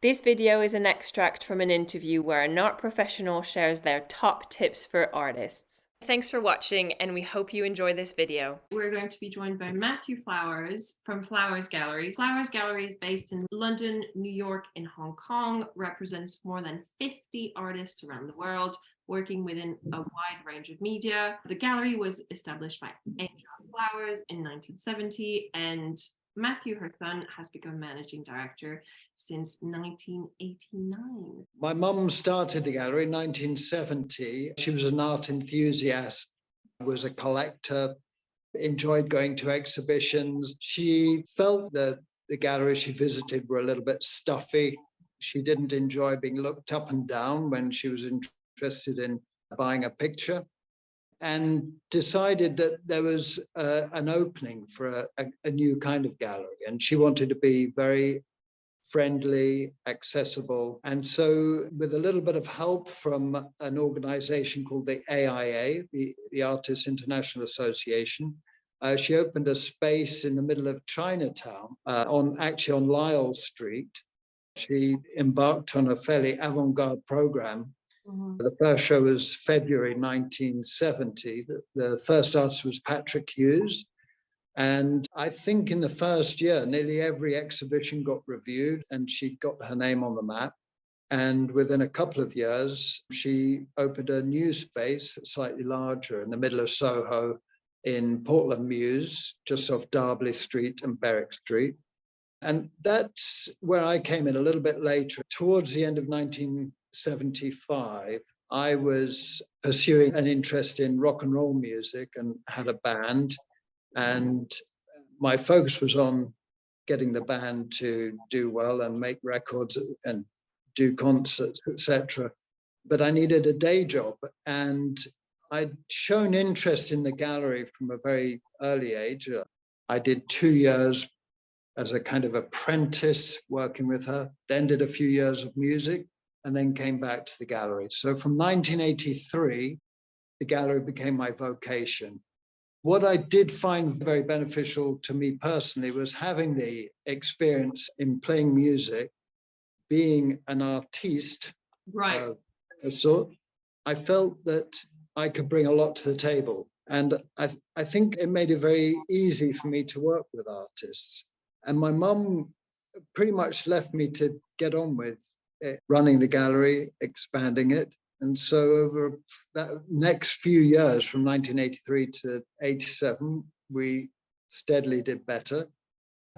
This video is an extract from an interview where an art professional shares their top tips for artists. Thanks for watching, and we hope you enjoy this video. We're going to be joined by Matthew Flowers from Flowers Gallery. Flowers Gallery is based in London, New York, and Hong Kong, represents more than 50 artists around the world, working within a wide range of media. The gallery was established by Angel Flowers in 1970, and Matthew, her son, has become managing director since 1989. My mum started the gallery in 1970. She was an art enthusiast, was a collector, enjoyed going to exhibitions. She felt that the galleries she visited were a little bit stuffy. She didn't enjoy being looked up and down when she was interested in buying a picture, and decided that there was an opening for a new kind of gallery. And she wanted to be very friendly, accessible. And so with a little bit of help from an organization called the AIA, the Artists International Association, she opened a space in the middle of Chinatown, on Lyell Street. She embarked on a fairly avant-garde program. The first show was February 1970. The first artist was Patrick Hughes. And I think in the first year, nearly every exhibition got reviewed and she got her name on the map. And within a couple of years, she opened a new space, slightly larger, in the middle of Soho in Portland Mews, just off Darby Street and Berwick Street. And that's where I came in a little bit later. Towards the end of 1975, I was pursuing an interest in rock and roll music and had a band. And my focus was on getting the band to do well and make records and do concerts, etc. But I needed a day job, and I'd shown interest in the gallery from a very early age. I did 2 years as a kind of apprentice working with her, then did a few years of music, and then came back to the gallery. So from 1983, the gallery became my vocation. What I did find very beneficial to me personally was having the experience in playing music, being an artiste, Right. of a sort. I felt that I could bring a lot to the table. And I think it made it very easy for me to work with artists. And my mum pretty much left me to get on with it, running the gallery, expanding it. And so over that next few years, from 1983 to 87, we steadily did better,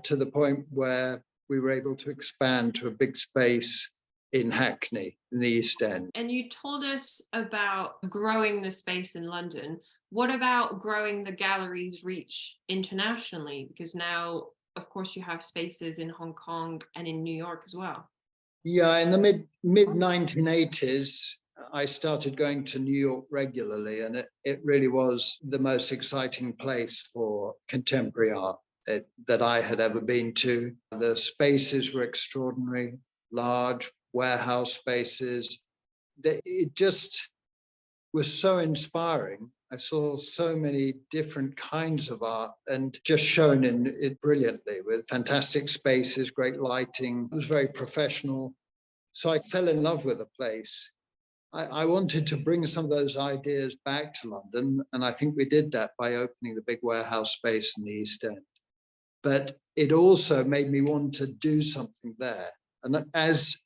to the point where we were able to expand to a big space in Hackney, in the East End. And you told us about growing the space in London. What about growing the gallery's reach internationally? Because now, of course, you have spaces in Hong Kong and in New York as well. Yeah, in the mid 1980s, I started going to New York regularly, and it really was the most exciting place for contemporary art that I had ever been to. The spaces were extraordinary, large warehouse spaces. It just was so inspiring. I saw so many different kinds of art and just shown in it brilliantly, with fantastic spaces, great lighting. It was very professional. So I fell in love with the place. I wanted to bring some of those ideas back to London, and I think we did that by opening the big warehouse space in the East End. But it also made me want to do something there. And as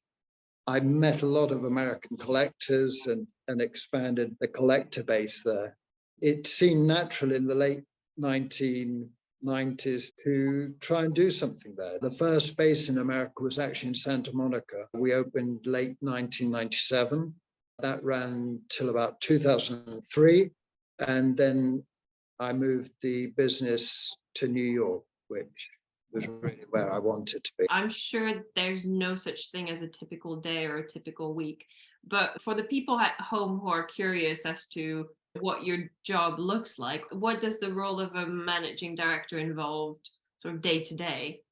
I met a lot of American collectors and expanded the collector base there, it seemed natural in the late 1990s to try and do something there. The first space in America was actually in Santa Monica. We opened late 1997. That ran till about 2003. And then I moved the business to New York, which was really where I wanted to be. I'm sure there's no such thing as a typical day or a typical week. But for the people at home who are curious as to what your job looks like, what does the role of a managing director involve sort of day to day?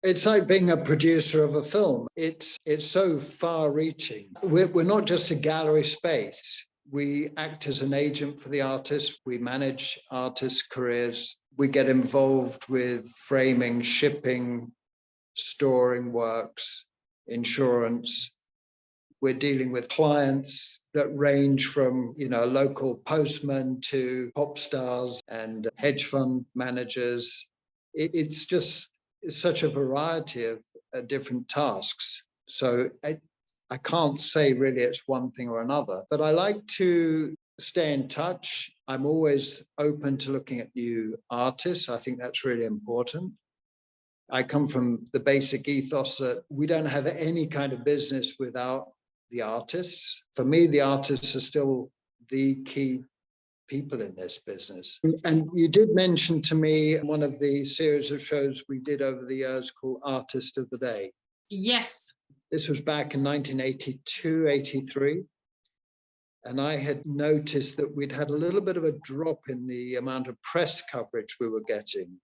It's like being a producer of a film. It's so far-reaching. We're not just a gallery space. We act as an agent for the artist. We manage artists' careers. We get involved with framing, shipping, storing works. insurance. We're dealing with clients that range from, local postmen to pop stars and hedge fund managers. It's just such a variety of different tasks. So I can't say really it's one thing or another, but I like to stay in touch. I'm always open to looking at new artists. I think that's really important. I come from the basic ethos that we don't have any kind of business without the artists. For me, the artists are still the key people in this business. And you did mention to me one of the series of shows we did over the years called Artist of the Day. Yes. This was back in 1982, 83. And I had noticed that we'd had a little bit of a drop in the amount of press coverage we were getting.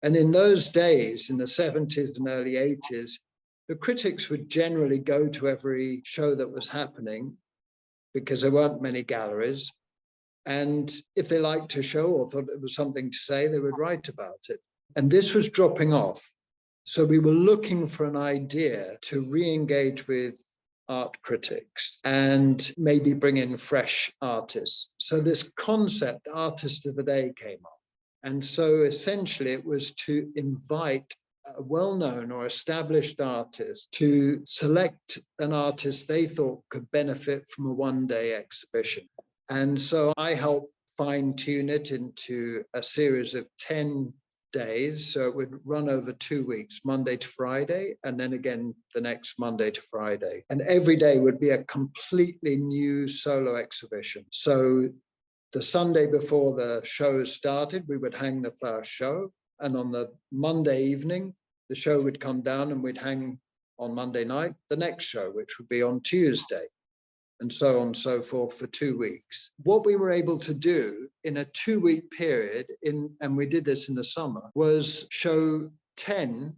And in those days, in the 70s and early 80s, the critics would generally go to every show that was happening because there weren't many galleries. And if they liked a show or thought it was something to say, they would write about it. And this was dropping off. So we were looking for an idea to re-engage with art critics and maybe bring in fresh artists. So this concept, Artist of the Day, came up. And so essentially it was to invite a well-known or established artist to select an artist they thought could benefit from a one-day exhibition. And so I helped fine-tune it into a series of 10 days. So it would run over 2 weeks, Monday to Friday, and then again the next Monday to Friday. And every day would be a completely new solo exhibition. So the Sunday before the show started, we would hang the first show. And on the Monday evening, the show would come down and we'd hang on Monday night the next show, which would be on Tuesday, and so on and so forth for 2 weeks. What we were able to do in a 2-week period, and we did this in the summer, was show 10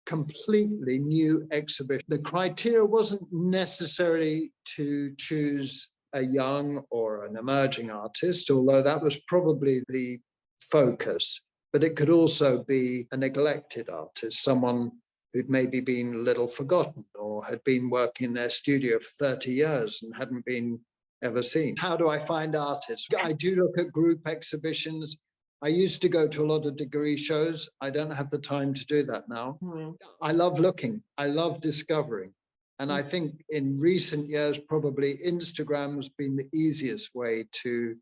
completely new exhibitions. The criteria wasn't necessarily to choose a young or an emerging artist, although that was probably the focus, but it could also be a neglected artist, someone who'd maybe been a little forgotten or had been working in their studio for 30 years and hadn't been ever seen. How do I find artists? I do look at group exhibitions. I used to go to a lot of degree shows. I don't have the time to do that now. I love looking. I love discovering. And I think in recent years, probably Instagram's been the easiest way to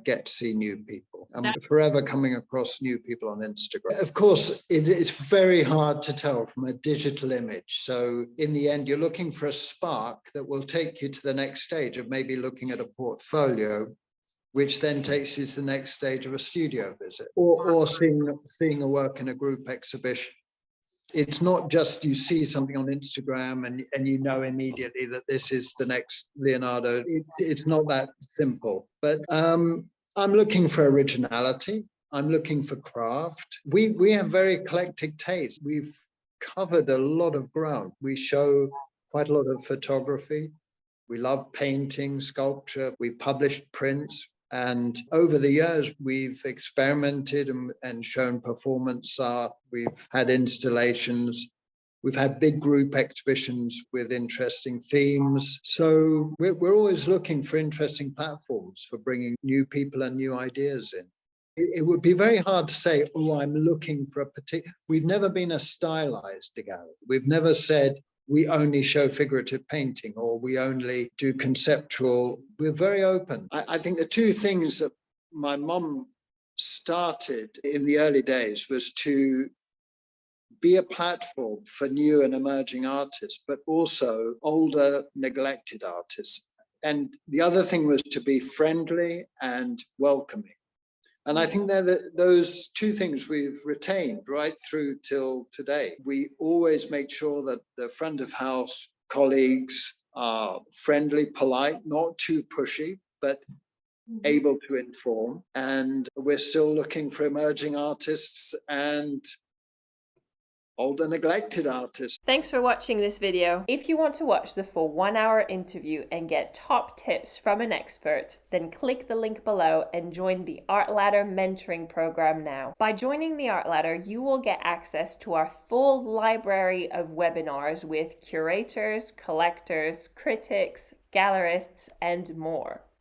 get to see new people. I'm forever coming across new people on Instagram. Of course, it's very hard to tell from a digital image. So in the end, you're looking for a spark that will take you to the next stage of maybe looking at a portfolio, which then takes you to the next stage of a studio visit or seeing a work in a group exhibition. It's not just you see something on Instagram and you know immediately that this is the next Leonardo. It's not that simple. But I'm looking for originality. I'm looking for craft. We have very eclectic taste. We've covered a lot of ground. We show quite a lot of photography. We love painting, sculpture. We published prints. And over the years, we've experimented and shown performance art. We've had installations. We've had big group exhibitions with interesting themes. So we're always looking for interesting platforms for bringing new people and new ideas in. It would be very hard to say, oh, I'm looking for a particular... We've never been a stylized gallery. We've never said, we only show figurative painting or we only do conceptual. We're very open. I think the two things that my mum started in the early days was to be a platform for new and emerging artists, but also older, neglected artists. And the other thing was to be friendly and welcoming. And I think that those two things we've retained right through till today. We always make sure that the front of house colleagues are friendly, polite, not too pushy, but able to inform. And we're still looking for emerging artists and older neglected artists. Thanks for watching this video. If you want to watch the full 1-hour interview and get top tips from an expert, then click the link below and join the Art Ladder mentoring program now. By joining the Art Ladder, you will get access to our full library of webinars with curators, collectors, critics, gallerists, and more.